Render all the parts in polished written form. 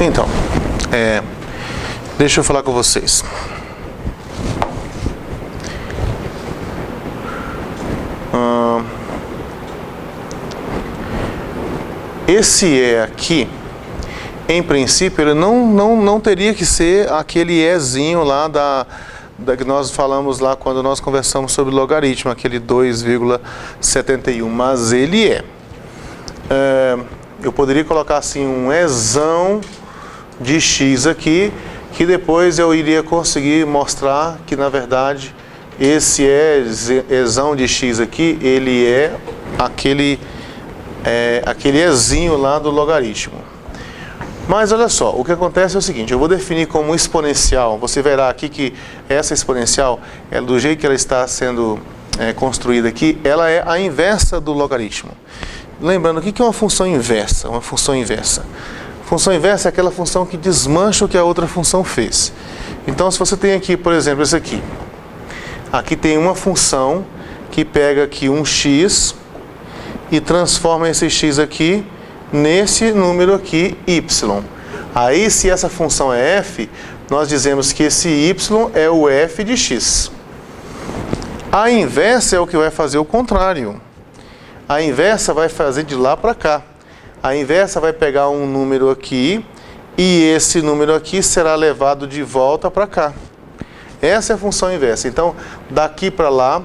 Então, deixa eu falar com vocês. Esse E aqui, em princípio, ele não teria que ser aquele Ezinho lá da que nós falamos lá quando nós conversamos sobre logaritmo, aquele 2,71, mas ele é. Eu poderia colocar assim um Ezão de x aqui, que depois eu iria conseguir mostrar que na verdade esse Ezão de x aqui, ele é aquele Ezinho lá do logaritmo. Mas olha só, o que acontece é o seguinte, eu vou definir como exponencial, você verá aqui que essa exponencial, do jeito que ela está sendo construída aqui, ela é a inversa do logaritmo. Lembrando, o que é uma função inversa? Uma função inversa. Função inversa é aquela função que desmancha o que a outra função fez. Então, se você tem aqui, por exemplo, esse aqui. Aqui tem uma função que pega aqui um x e transforma esse x aqui nesse número aqui, y. Aí, se essa função é f, nós dizemos que esse y é o f de x. A inversa é o que vai fazer o contrário. A inversa vai fazer de lá para cá. A inversa vai pegar um número aqui e esse número aqui será levado de volta para cá. Essa é a função inversa. Então, daqui para lá,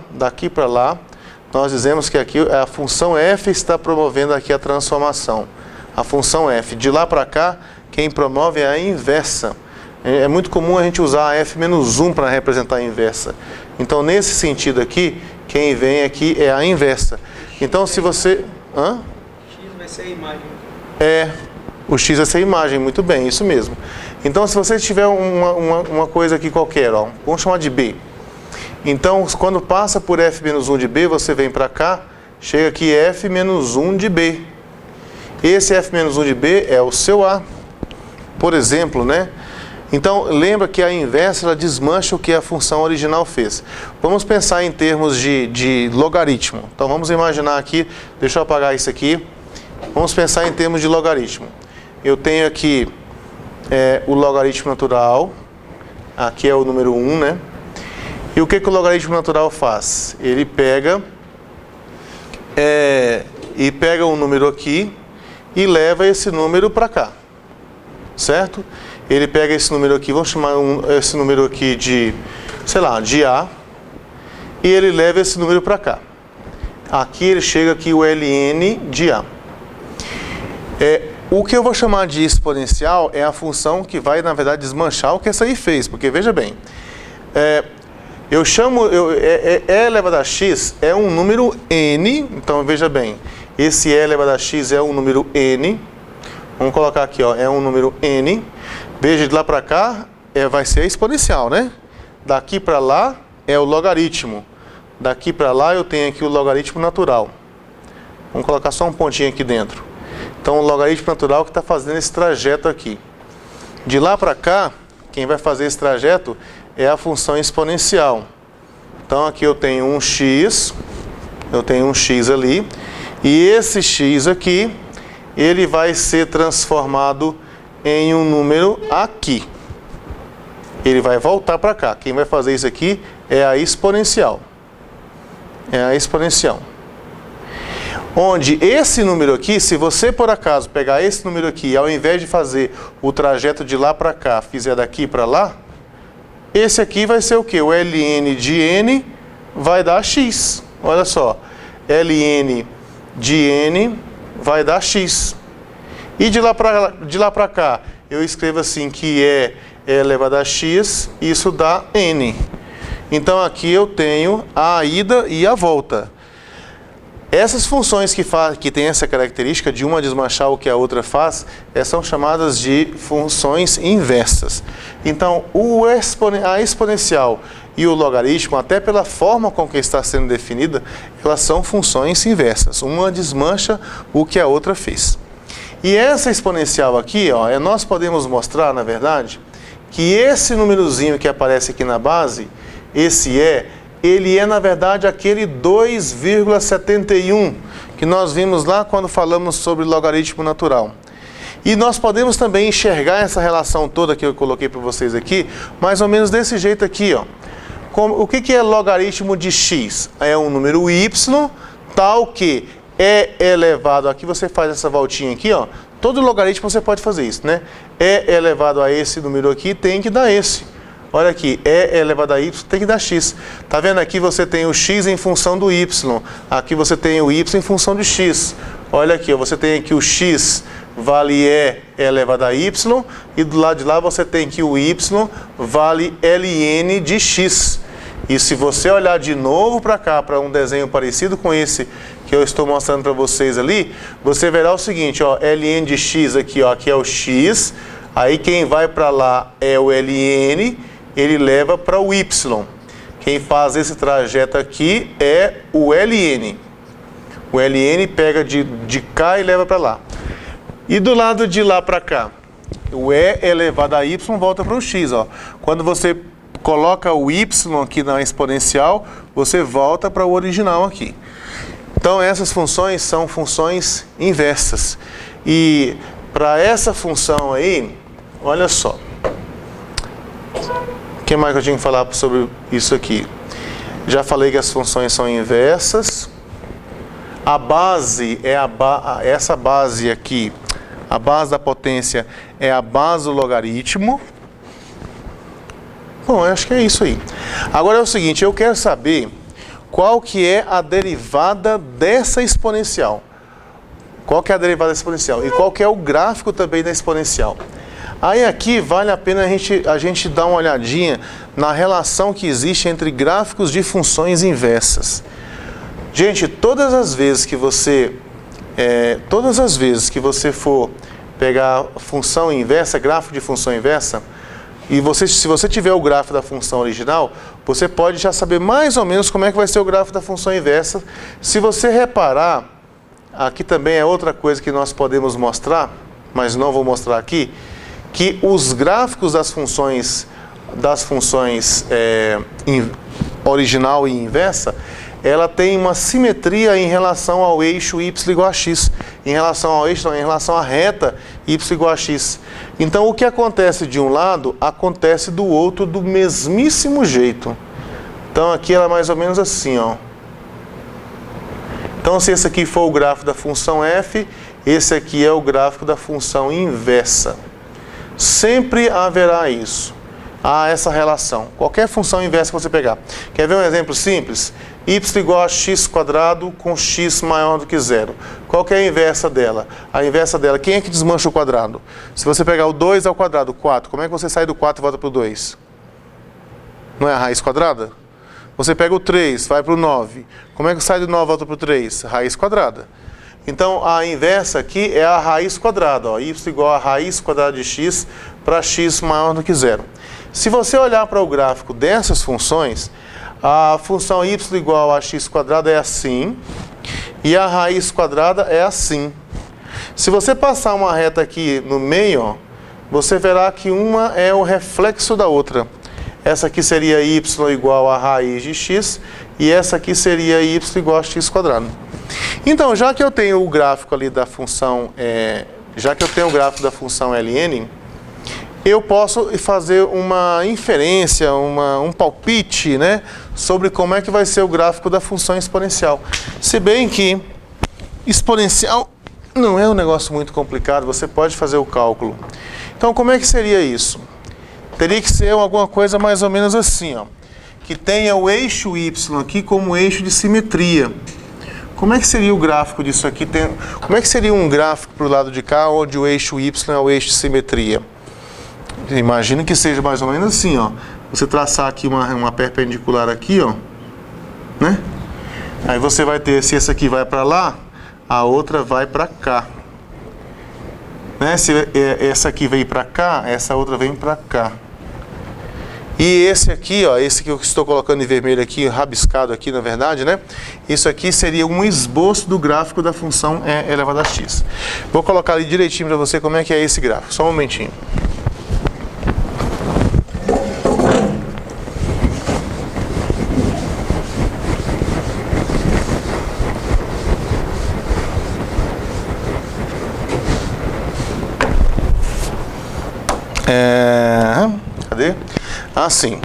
nós dizemos que aqui a função f está promovendo aqui a transformação. A função f. De lá para cá, quem promove é a inversa. É muito comum a gente usar a f-1 para representar a inversa. Então, nesse sentido aqui, quem vem aqui é a inversa. Então, se você... X vai ser a imagem. O x vai ser a imagem, muito bem, isso mesmo. Então, se você tiver uma coisa aqui qualquer, vamos chamar de b. Então, quando passa por f-1 de b, você vem para cá, chega aqui f-1 de b. Esse f-1 de b é o seu a, por exemplo, né? Então, lembra que a inversa ela desmancha o que a função original fez. Vamos pensar em termos de logaritmo. Então, vamos imaginar aqui, deixa eu apagar isso aqui. Vamos pensar em termos de logaritmo. Eu tenho aqui o logaritmo natural, aqui é o número 1, né? E o que o logaritmo natural faz? Ele pega um número aqui e leva esse número para cá, certo? Ele pega esse número aqui, vamos chamar esse número aqui de, sei lá, de A, e ele leva esse número para cá. Aqui ele chega aqui o ln de A. O que eu vou chamar de exponencial é a função que vai, na verdade, desmanchar o que essa aí fez, porque veja bem, eu chamo, E elevado a x é um número n, então veja bem, esse E elevado a x é um número n, vamos colocar aqui, é um número n, veja, de lá para cá vai ser exponencial, né? Daqui para lá é o logaritmo, daqui para lá eu tenho aqui o logaritmo natural. Vamos colocar só um pontinho aqui dentro. Então, o logaritmo natural que está fazendo esse trajeto aqui. De lá para cá, quem vai fazer esse trajeto é a função exponencial. Então, aqui eu tenho um x ali, e esse x aqui, ele vai ser transformado em um número aqui. Ele vai voltar para cá. Quem vai fazer isso aqui é a exponencial. Onde esse número aqui, se você por acaso pegar esse número aqui e ao invés de fazer o trajeto de lá para cá, fizer daqui para lá, esse aqui vai ser o quê? O ln de n vai dar x. Olha só, ln de n vai dar x. E de lá para cá, eu escrevo assim que E elevado a x, isso dá n. Então aqui eu tenho a ida e a volta. Essas funções que têm essa característica de uma desmanchar o que a outra faz, são chamadas de funções inversas. Então, a exponencial e o logaritmo, até pela forma com que está sendo definida, elas são funções inversas. Uma desmancha o que a outra fez. E essa exponencial aqui, nós podemos mostrar, na verdade, que esse númerozinho que aparece aqui na base, esse ele é, na verdade, aquele 2,71 que nós vimos lá quando falamos sobre logaritmo natural. E nós podemos também enxergar essa relação toda que eu coloquei para vocês aqui, mais ou menos desse jeito aqui, ó. O que é logaritmo de x? É um número y, tal que e elevado, aqui você faz essa voltinha aqui, ó. Todo logaritmo você pode fazer isso, né? E elevado a esse número aqui tem que dar esse. Olha aqui, e elevado a y tem que dar x. Tá vendo aqui você tem o x em função do y. Aqui você tem o y em função de x. Olha aqui, ó, você tem aqui o x vale e elevado a y. E do lado de lá você tem que o y vale ln de x. E se você olhar de novo para cá, para um desenho parecido com esse que eu estou mostrando para vocês ali, você verá o seguinte, ó, ln de x aqui, ó, aqui é o x, aí quem vai para lá é o ln, ele leva para o y. Quem faz esse trajeto aqui é o ln. O ln pega de cá e leva para lá. E do lado de lá para cá, o e elevado a y volta para o x, ó. Quando você coloca o y aqui na exponencial, você volta para o original aqui. Então essas funções são funções inversas. E para essa função aí, olha só. O que mais que eu tinha que falar sobre isso aqui? Já falei que as funções são inversas. A base é essa base aqui, a base da potência é a base do logaritmo. Bom, eu acho que é isso aí. Agora é o seguinte, eu quero saber qual que é a derivada dessa exponencial. Qual que é a derivada da exponencial? E qual que é o gráfico também da exponencial? Aí aqui vale a pena a gente dar uma olhadinha na relação que existe entre gráficos de funções inversas. Gente, todas as vezes que você for pegar função inversa, gráfico de função inversa, e se você tiver o gráfico da função original, você pode já saber mais ou menos como é que vai ser o gráfico da função inversa. Se você reparar, aqui também é outra coisa que nós podemos mostrar, mas não vou mostrar aqui, que os gráficos das funções original e inversa, ela tem uma simetria em relação ao eixo y igual a x. Em relação ao eixo, não, em relação à reta y igual a x. Então, o que acontece de um lado, acontece do outro do mesmíssimo jeito. Então, aqui ela é mais ou menos assim, ó. Então, se esse aqui for o gráfico da função f, esse aqui é o gráfico da função inversa. Sempre haverá isso. Há essa relação. Qualquer função inversa que você pegar. Quer ver um exemplo simples? Y igual a x quadrado com x maior do que zero. Qual que é a inversa dela? A inversa dela, quem é que desmancha o quadrado? Se você pegar o 2 ao quadrado, 4, como é que você sai do 4 e volta para o 2? Não é a raiz quadrada? Você pega o 3, vai para o 9. Como é que sai do 9 e volta para o 3? Raiz quadrada. Então, a inversa aqui é a raiz quadrada. Ó. Y igual a raiz quadrada de x para x maior do que zero. Se você olhar para o gráfico dessas funções, a função y igual a x quadrado é assim, e a raiz quadrada é assim. Se você passar uma reta aqui no meio, ó, você verá que uma é o reflexo da outra. Essa aqui seria y igual a raiz de x, e essa aqui seria y igual a x quadrado. Então, já que eu tenho o gráfico ali da função, ln, eu posso fazer uma inferência, um palpite, né, sobre como é que vai ser o gráfico da função exponencial. Se bem que exponencial não é um negócio muito complicado, você pode fazer o cálculo. Então, como é que seria isso? Teria que ser alguma coisa mais ou menos assim, ó, que tenha o eixo y aqui como eixo de simetria. Como é que seria o gráfico disso aqui? Como é que seria um gráfico para o lado de cá, onde o eixo y é o eixo de simetria? Imagina que seja mais ou menos assim, ó. Você traçar aqui uma perpendicular aqui, ó, né? Aí você vai ter, se essa aqui vai para lá, a outra vai para cá, né? Se essa aqui vem para cá, essa outra vem para cá. E esse aqui, ó, esse que eu estou colocando em vermelho aqui, rabiscado aqui, na verdade, né? Isso aqui seria um esboço do gráfico da função e elevado a x. Vou colocar ali direitinho para você como é que é esse gráfico. Só um momentinho. Cadê? Assim.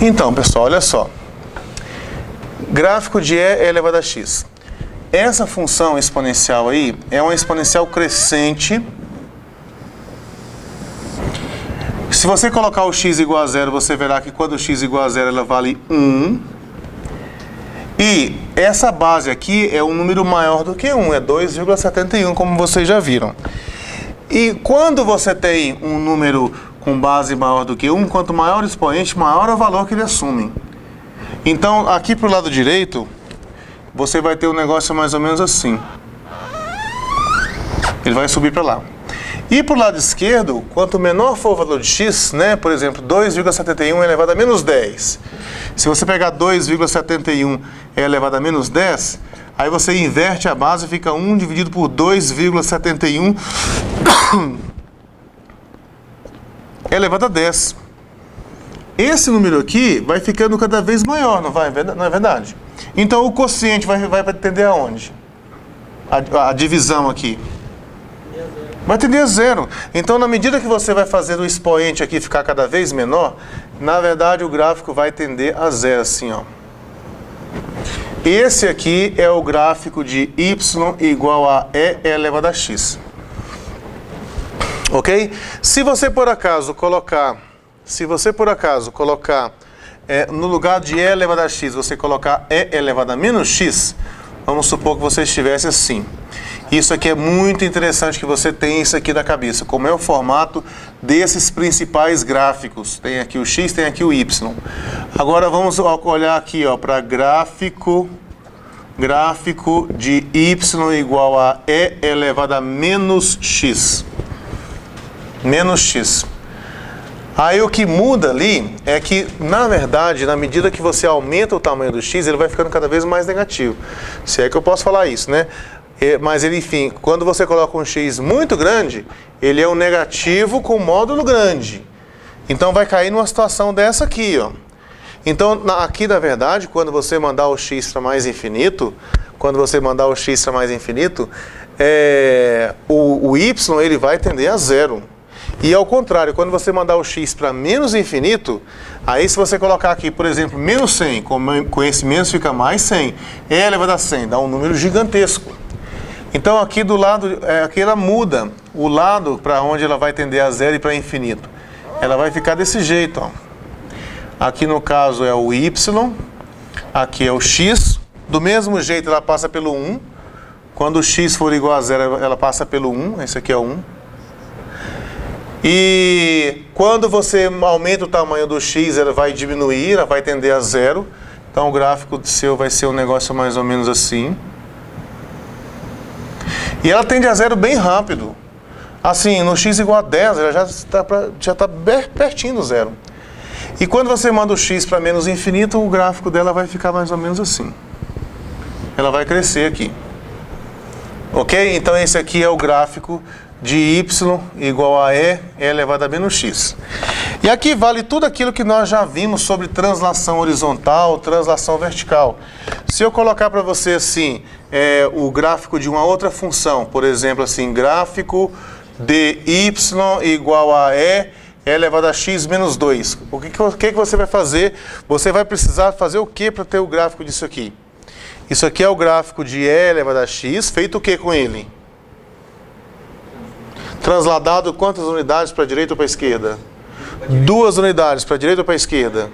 Então, pessoal, olha só. Gráfico de E elevado a x. Essa função exponencial aí é uma exponencial crescente. Se você colocar o x igual a zero, você verá que quando o x igual a zero, ela vale 1. E essa base aqui é um número maior do que 1, é 2,71, como vocês já viram. E quando você tem um número com base maior do que 1, quanto maior o expoente, maior é o valor que ele assume. Então, aqui para o lado direito, você vai ter um negócio mais ou menos assim. Ele vai subir para lá. E para o lado esquerdo, quanto menor for o valor de x, né, por exemplo, 2,71 elevado a menos 10. Se você pegar 2,71 elevado a menos 10, aí você inverte a base e fica 1 dividido por 2,71 elevado a 10. Esse número aqui vai ficando cada vez maior, não é verdade? Então o quociente vai tender aonde? A divisão aqui. Vai tender a zero. Então, na medida que você vai fazer o expoente aqui ficar cada vez menor, na verdade o gráfico vai tender a zero, assim, ó. Esse aqui é o gráfico de y igual a e elevado a x. Ok? Se você por acaso colocar no lugar de e elevado a x, você colocar e elevado a menos x, vamos supor que você estivesse assim. Isso aqui é muito interessante que você tenha isso aqui na cabeça, como é o formato desses principais gráficos. Tem aqui o x, tem aqui o y. Agora vamos olhar aqui para gráfico de y igual a e elevado a menos x. Menos x. Aí o que muda ali é que, na verdade, na medida que você aumenta o tamanho do x, ele vai ficando cada vez mais negativo. Se é que eu posso falar isso, né? Mas ele, enfim, quando você coloca um x muito grande, ele é um negativo com módulo grande. Então vai cair numa situação dessa aqui, ó. Então, aqui, na verdade, quando você mandar o x para mais infinito, o y ele vai tender a zero. E ao contrário, quando você mandar o x para menos infinito, aí se você colocar aqui, por exemplo, menos 100, com esse menos fica mais 100, e elevado a 100, dá um número gigantesco. Então aqui do lado, aqui ela muda o lado para onde ela vai tender a zero e para infinito. Ela vai ficar desse jeito, ó. Aqui no caso é o y, aqui é o x, do mesmo jeito ela passa pelo 1. Quando o x for igual a zero, ela passa pelo 1, esse aqui é o 1. E quando você aumenta o tamanho do x, ela vai diminuir, ela vai tender a zero. Então o gráfico seu vai ser um negócio mais ou menos assim. E ela tende a zero bem rápido. Assim, no x igual a 10, ela já está pertinho do zero. E quando você manda o x para menos infinito, o gráfico dela vai ficar mais ou menos assim. Ela vai crescer aqui. Ok? Então esse aqui é o gráfico de y igual a e elevado a menos x. E aqui vale tudo aquilo que nós já vimos sobre translação horizontal, translação vertical. Se eu colocar para você assim, o gráfico de uma outra função, por exemplo, assim, gráfico de y igual a e elevado a x menos 2. O que você vai fazer? Você vai precisar fazer o que para ter o gráfico disso aqui? Isso aqui é o gráfico de e elevado a x, feito o que com ele? Transladado quantas unidades para a direita ou para a esquerda? 2 unidades para a direita ou para a esquerda?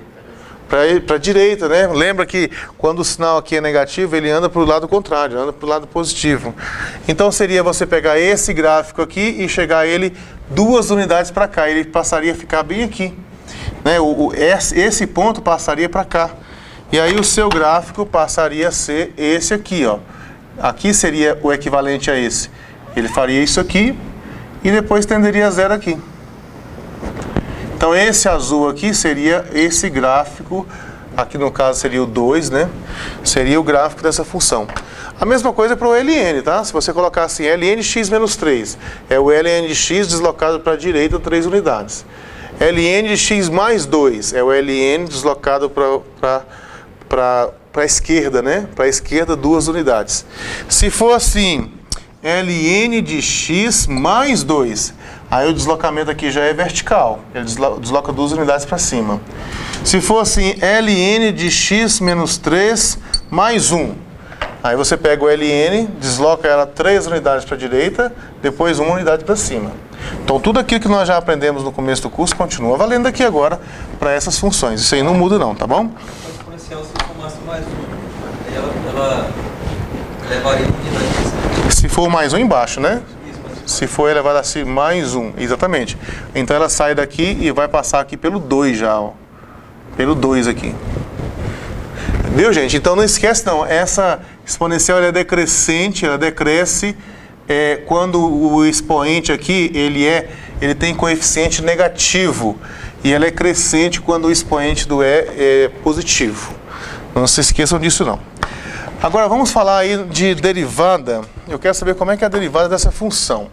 Para a direita, né? Lembra que quando o sinal aqui é negativo, ele anda para o lado contrário, anda para o lado positivo. Então seria você pegar esse gráfico aqui e chegar ele 2 unidades para cá. Ele passaria a ficar bem aqui, né? Esse ponto passaria para cá. E aí o seu gráfico passaria a ser esse aqui, ó. Aqui seria o equivalente a esse. Ele faria isso aqui e depois tenderia a zero aqui. Então esse azul aqui seria esse gráfico aqui no caso seria o 2, né? Seria o gráfico dessa função. A mesma coisa para o ln, tá? Se você colocar assim, ln de x menos 3, é o ln de x deslocado para a direita 3 unidades. ln de x mais 2, é o ln deslocado para a esquerda, né? Para a esquerda 2 unidades. Se for assim, ln de x mais 2, aí o deslocamento aqui já é vertical, ele desloca 2 unidades para cima. Se for assim, ln de x menos 3 mais 1, aí você pega o ln, desloca ela 3 unidades para a direita, depois 1 unidade para cima. Então tudo aquilo que nós já aprendemos no começo do curso continua valendo aqui agora para essas funções. Isso aí não muda não, tá bom? A exponencial se formasse mais um, aí ela levaria unidade. Se for mais um embaixo, né? Isso, mas Se for elevado assim mais um, exatamente. Então ela sai daqui e vai passar aqui pelo 2 já, ó. Pelo 2 aqui. Viu, gente? Então não esquece não, essa exponencial ela é decrescente, ela decresce quando o expoente aqui ele tem coeficiente negativo, e ela é crescente quando o expoente do é positivo. Não se esqueçam disso não. Agora vamos falar aí de derivada. Eu quero saber como é que é a derivada dessa função.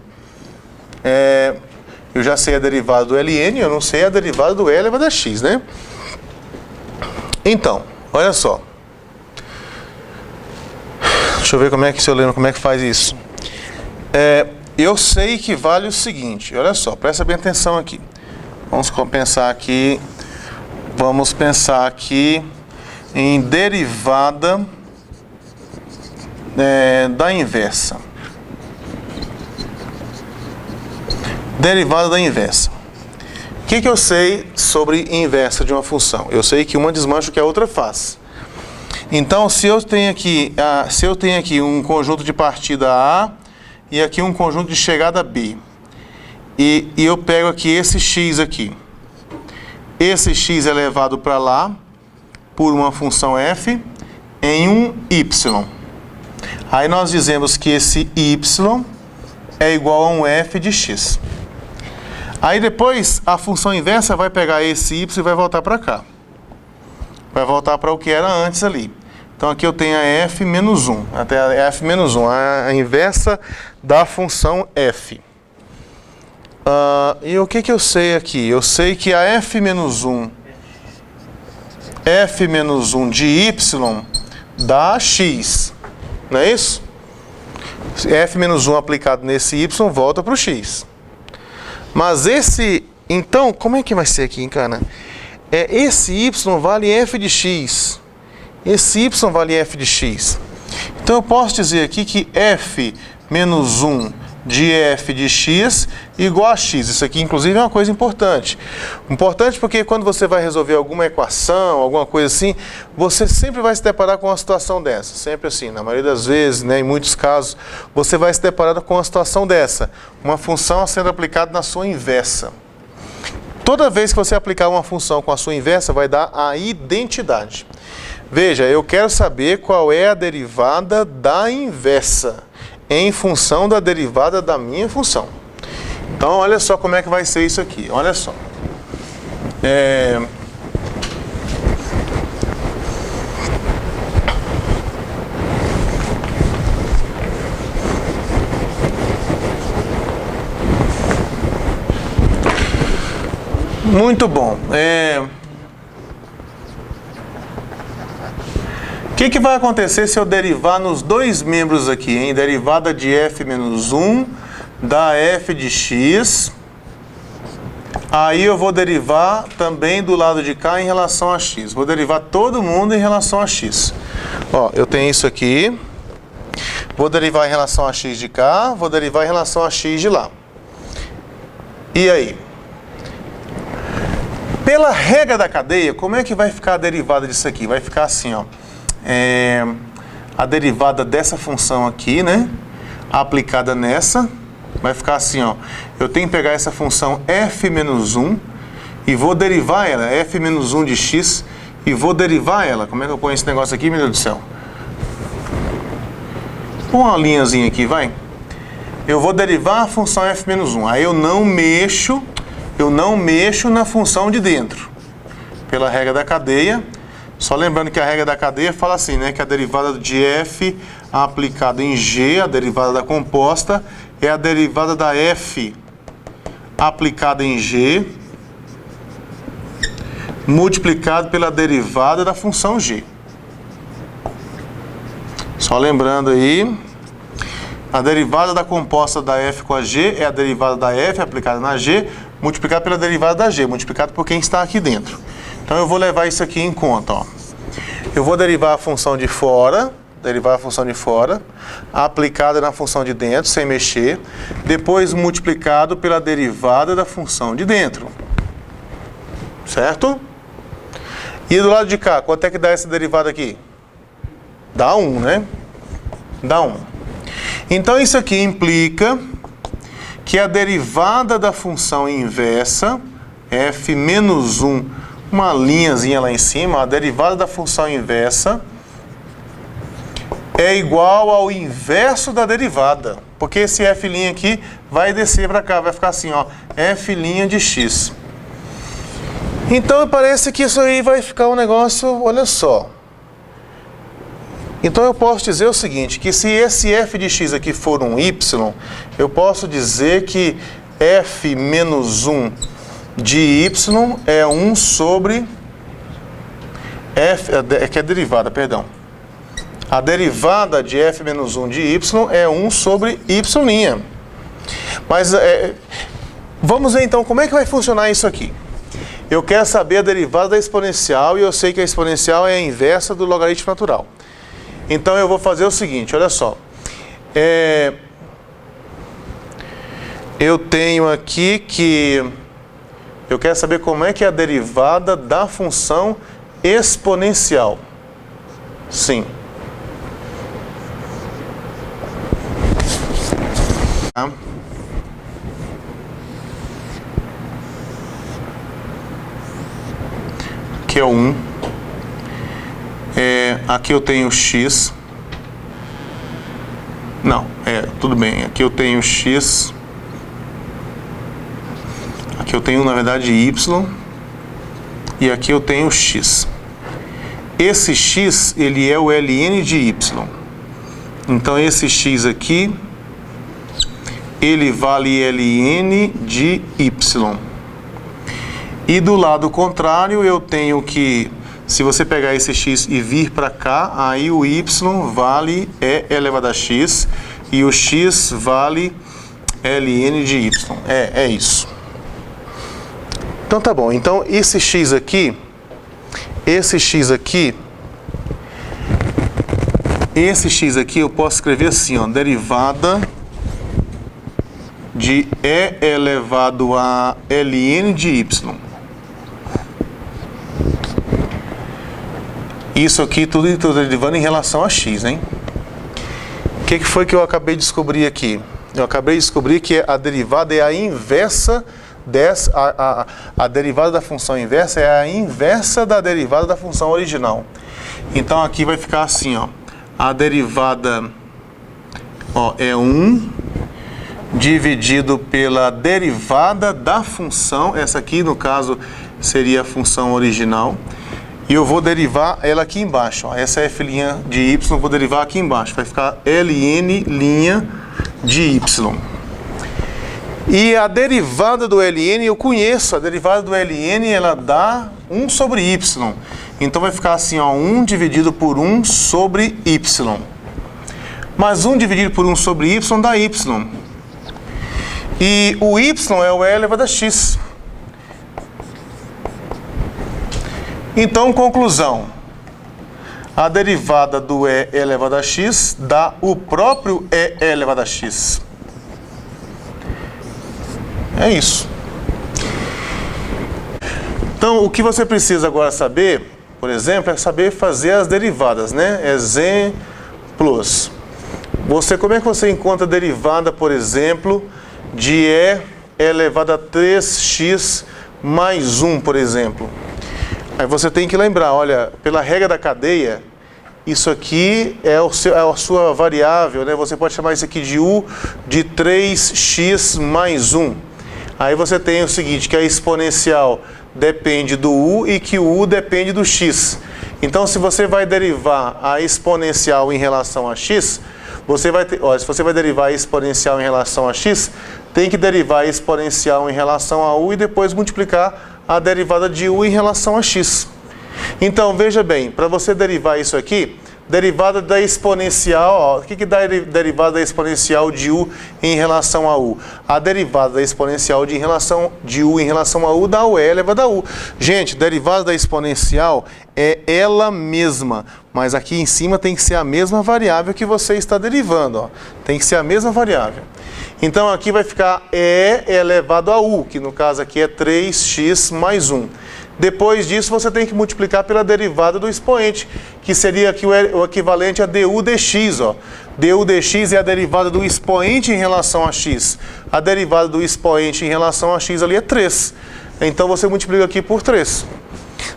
Eu já sei a derivada do ln, eu não sei a derivada do e elevado a x, né? Então, olha só. Deixa eu ver como é que, se eu lembro como é que faz isso. Eu sei que vale o seguinte, olha só, presta bem atenção aqui. Vamos pensar aqui em derivada da inversa. Derivada da inversa. O que eu sei sobre inversa de uma função? Eu sei que uma desmancha o que a outra faz. Então, se eu tenho aqui um conjunto de partida A e aqui um conjunto de chegada B, e eu pego aqui esse x aqui. Esse x é levado para lá por uma função f em um y. Aí nós dizemos que esse y é igual a um f de x. Aí depois a função inversa vai pegar esse y e vai voltar para cá. Vai voltar para o que era antes ali. Então aqui eu tenho a f menos 1. Até a f menos 1, a inversa da função f. E o que eu sei aqui? Eu sei que a f menos 1 de y dá x. Não é isso? F menos 1 aplicado nesse y volta para o x. Mas então, como é que vai ser aqui, cara? Esse y vale f de x. Esse y vale f de x. Então eu posso dizer aqui que f menos 1 de f de x igual a x. Isso aqui, inclusive, é uma coisa importante. Importante porque quando você vai resolver alguma equação, alguma coisa assim, você sempre vai se deparar com uma situação dessa. Sempre assim, na maioria das vezes, né, em muitos casos, você vai se deparar com uma situação dessa. Uma função sendo aplicada na sua inversa. Toda vez que você aplicar uma função com a sua inversa, vai dar a identidade. Veja, eu quero saber qual é a derivada da inversa em função da derivada da minha função. Então, olha só como é que vai ser isso aqui. Olha só. Muito bom. O que vai acontecer se eu derivar nos dois membros aqui, hein? Derivada de f menos 1 da f de x. Aí eu vou derivar também do lado de cá em relação a x. Vou derivar todo mundo em relação a x. Ó, eu tenho isso aqui. Vou derivar em relação a x de cá. Vou derivar em relação a x de lá. E aí? Pela regra da cadeia, como é que vai ficar a derivada disso aqui? Vai ficar assim, ó. A derivada dessa função aqui, né? Aplicada nessa. Vai ficar assim, ó. Eu tenho que pegar essa função f menos 1 e vou derivar ela, f menos 1 de x, e vou derivar ela. Como é que eu ponho esse negócio aqui, meu Deus do céu? Põe uma linhazinha aqui, vai. Eu vou derivar a função f menos 1. Aí eu não mexo na função de dentro. Pela regra da cadeia, Só lembrando que a regra da cadeia fala assim, né? Que a derivada de f aplicada em g, a derivada da composta, é a derivada da f aplicada em g multiplicado pela derivada da função g. Só lembrando aí, a derivada da composta da f com a g é a derivada da f aplicada na g multiplicada pela derivada da g, multiplicado por quem está aqui dentro. Então eu vou levar isso aqui em conta, ó. Eu vou derivar a função de fora, aplicada na função de dentro, sem mexer, depois multiplicado pela derivada da função de dentro. Certo? E do lado de cá, quanto é que dá essa derivada aqui? Dá 1, né? Dá 1. Então isso aqui implica que a derivada da função inversa, f menos 1, uma linhazinha lá em cima, a derivada da função inversa é igual ao inverso da derivada. Porque esse f' aqui vai descer para cá, vai ficar assim, ó, f' de x. Então parece que isso aí vai ficar um negócio, olha só. Então eu posso dizer o seguinte, que se esse f de x aqui for um y, eu posso dizer que f menos 1 de y é 1 sobre f, que é a derivada, perdão. A derivada de f menos 1 de y é 1 sobre y'. Mas vamos ver então como é que vai funcionar isso aqui. Eu quero saber a derivada da exponencial e eu sei que a exponencial é a inversa do logaritmo natural. Então eu vou fazer o seguinte, olha só. Eu tenho aqui que eu quero saber como é que é a derivada da função exponencial. Sim. Aqui é o 1. Aqui eu tenho x. Não, tudo bem. Aqui eu tenho x. Aqui eu tenho, na verdade, y. E aqui eu tenho x. Esse x, ele é o ln de y. Então, esse x aqui, ele vale ln de y. E do lado contrário, eu tenho que, se você pegar esse x e vir para cá, aí o y vale e elevado a x e o x vale ln de y. É isso. Então tá bom. Então esse x aqui eu posso escrever assim, ó, derivada de e elevado a ln de y. Isso aqui tudo estou derivando em relação a x, hein? O que foi que eu acabei de descobrir aqui? Eu acabei de descobrir que a derivada é a inversa a derivada da função inversa é a inversa da derivada da função original. Então aqui vai ficar assim, ó. A derivada, ó, é 1 dividido pela derivada da função, essa aqui no caso seria a função original. E eu vou derivar ela aqui embaixo, ó. Essa f' de y eu vou derivar aqui embaixo. Vai ficar ln' de y. E a derivada do ln eu conheço. A derivada do ln ela dá 1 sobre y. Então vai ficar assim, ó, 1 dividido por 1 sobre y. Mas 1 dividido por 1 sobre y dá y. E o y é o e elevado a x. Então, conclusão. A derivada do e elevado a x dá o próprio e elevado a x. É isso. Então, o que você precisa agora saber, por exemplo, é saber fazer as derivadas, né? Exemplos. Como é que você encontra a derivada, por exemplo, de e elevado a 3x mais 1, por exemplo? Aí você tem que lembrar, olha, pela regra da cadeia, isso aqui é a sua variável, né? Você pode chamar isso aqui de u de 3x mais 1. Aí você tem o seguinte, que a exponencial depende do u e que o u depende do x. Então, se você vai derivar a exponencial em relação a x, você vai ter, se você vai derivar a exponencial em relação a x, tem que derivar a exponencial em relação a u e depois multiplicar a derivada de u em relação a x. Então, veja bem, para você derivar isso aqui, derivada da exponencial, o que dá a derivada da exponencial de u em relação a u? A derivada da exponencial de u em relação a u dá o e elevado a u. Gente, derivada da exponencial é ela mesma, mas aqui em cima tem que ser a mesma variável que você está derivando, ó. Tem que ser a mesma variável. Então aqui vai ficar e elevado a u, que no caso aqui é 3x mais 1. Depois disso, você tem que multiplicar pela derivada do expoente, que seria aqui o equivalente a du dx. Ó. Du dx é a derivada do expoente em relação a x. A derivada do expoente em relação a x ali é 3. Então, você multiplica aqui por 3.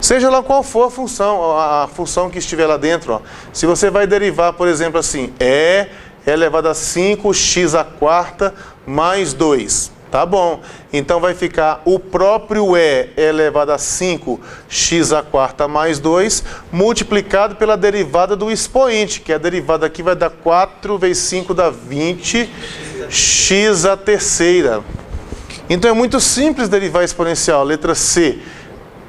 Seja lá qual for a função que estiver lá dentro. Ó. Se você vai derivar, por exemplo, assim, e elevado a 5x à quarta mais 2. Tá bom, então vai ficar o próprio e elevado a 5x à quarta mais 2, multiplicado pela derivada do expoente, que a derivada aqui vai dar 4 vezes 5 dá 20, x à terceira. Então é muito simples derivar exponencial, letra C.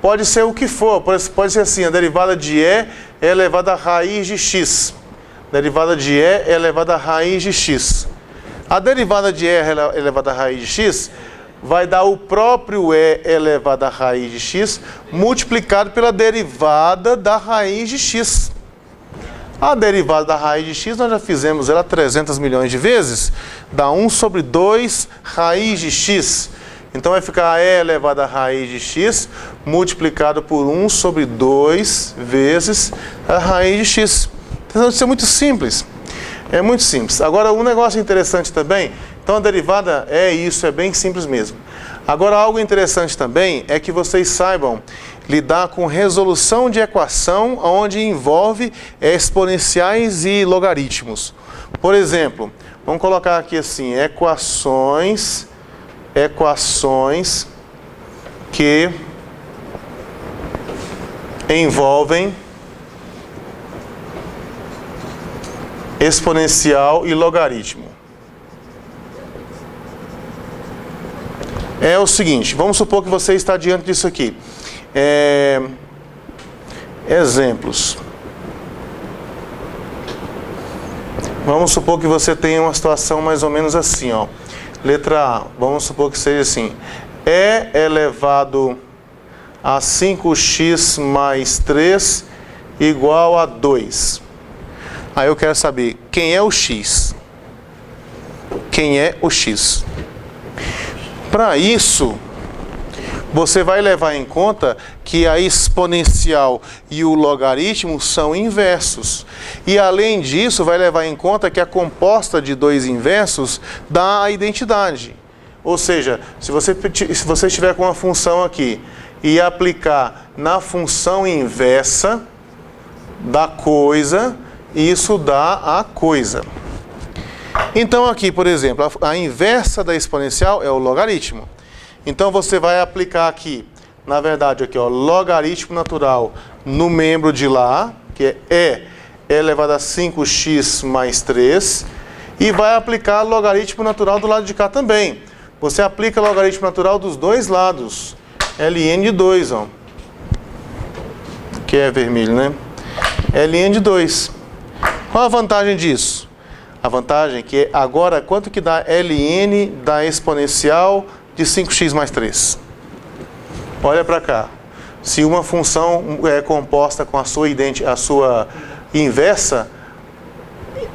Pode ser o que for, pode ser assim, a derivada de e é elevada à raiz de x. Derivada de e é elevada à raiz de x. A derivada de e elevado à raiz de x vai dar o próprio e elevado à raiz de x multiplicado pela derivada da raiz de x. A derivada da raiz de x nós já fizemos ela 300 milhões de vezes, dá 1 sobre 2 raiz de x. Então vai ficar e elevado à raiz de x multiplicado por 1 sobre 2 vezes a raiz de x. Então isso é muito simples. É muito simples. Agora, um negócio interessante também, então a derivada é isso, é bem simples mesmo. Agora, algo interessante também é que vocês saibam lidar com resolução de equação onde envolve exponenciais e logaritmos. Por exemplo, vamos colocar aqui assim, equações que envolvem exponencial e logaritmo. É o seguinte, vamos supor que você está diante disso aqui. Exemplos. Vamos supor que você tenha uma situação mais ou menos assim, ó. Letra A, vamos supor que seja assim. E elevado a 5x mais 3 igual a 2. Aí eu quero saber quem é o x. Quem é o x? Para isso, você vai levar em conta que a exponencial e o logaritmo são inversos. E além disso, vai levar em conta que a composta de dois inversos dá a identidade. Ou seja, se você estiver com uma função aqui e aplicar na função inversa da coisa, isso dá a coisa. Então aqui, por exemplo, a inversa da exponencial é o logaritmo. Então você vai aplicar aqui, na verdade, aqui, ó, logaritmo natural no membro de lá, que é e elevado a 5x mais 3, e vai aplicar logaritmo natural do lado de cá também. Você aplica logaritmo natural dos dois lados, ln de 2, ó, que é vermelho, né? ln de 2. Qual a vantagem disso? A vantagem é que agora, quanto que dá ln da exponencial de 5x mais 3? Olha para cá. Se uma função é composta com a sua inversa,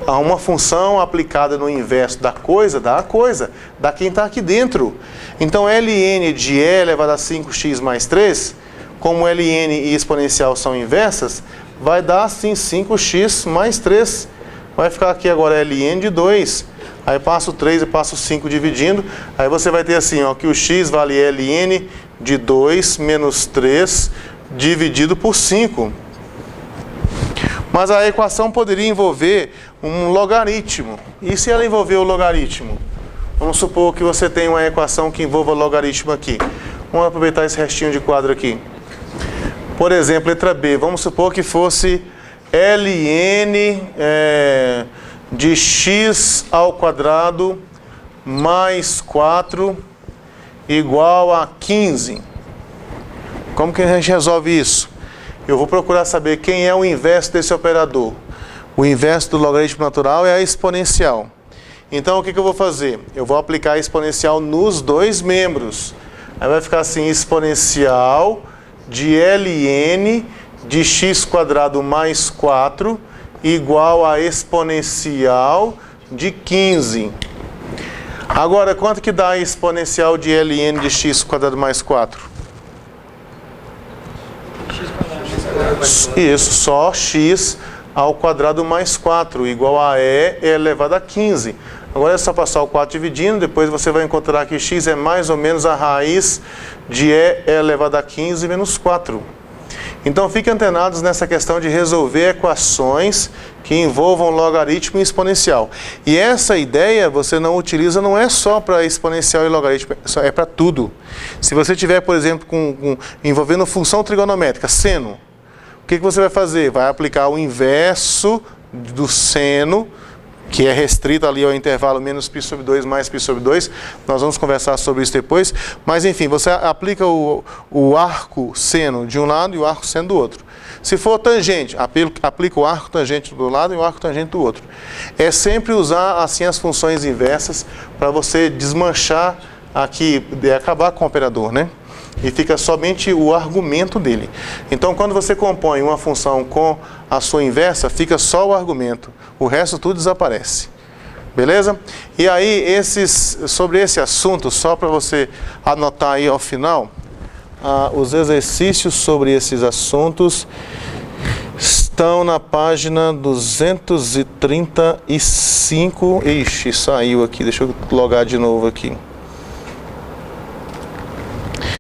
a uma função aplicada no inverso da coisa, dá a coisa, dá quem está aqui dentro. Então, ln de e elevado a 5x mais 3, como ln e exponencial são inversas, vai dar assim 5x mais 3. Vai ficar aqui agora ln de 2. Aí passa o 3 e passa o 5 dividindo. Aí você vai ter assim, ó, que o x vale ln de 2 menos 3 dividido por 5. Mas a equação poderia envolver um logaritmo. E se ela envolver o logaritmo? Vamos supor que você tem uma equação que envolva logaritmo aqui. Vamos aproveitar esse restinho de quadro aqui. Por exemplo, letra B, vamos supor que fosse ln de x ao quadrado mais 4 igual a 15. Como que a gente resolve isso? Eu vou procurar saber quem é o inverso desse operador. O inverso do logaritmo natural é a exponencial. Então, o que eu vou fazer? Eu vou aplicar a exponencial nos dois membros. Aí vai ficar assim, exponencial de ln de x quadrado mais 4 igual a exponencial de 15. Agora, quanto que dá a exponencial de ln de x quadrado mais 4? Isso, só x ao quadrado mais 4, igual a e elevado a 15. Agora é só passar o 4 dividindo, depois você vai encontrar que x é mais ou menos a raiz de e elevado a 15 menos 4. Então fiquem antenados nessa questão de resolver equações que envolvam logaritmo e exponencial. E essa ideia você não utiliza, não é só para exponencial e logaritmo, é para tudo. Se você tiver, por exemplo, envolvendo função trigonométrica, seno, o que você vai fazer? Vai aplicar o inverso do seno, que é restrito ali ao intervalo menos π sobre 2 mais π sobre 2. Nós vamos conversar sobre isso depois. Mas, enfim, você aplica o arco seno de um lado e o arco seno do outro. Se for tangente, aplica o arco tangente do lado e o arco tangente do outro. É sempre usar, assim, as funções inversas para você desmanchar aqui, acabar com o operador, né? E fica somente o argumento dele. Então, quando você compõe uma função com a sua inversa, fica só o argumento. O resto tudo desaparece. Beleza? E aí, sobre esse assunto, só para você anotar aí ao final, os exercícios sobre esses assuntos estão na página 235. Ixi, saiu aqui. Deixa eu logar de novo aqui.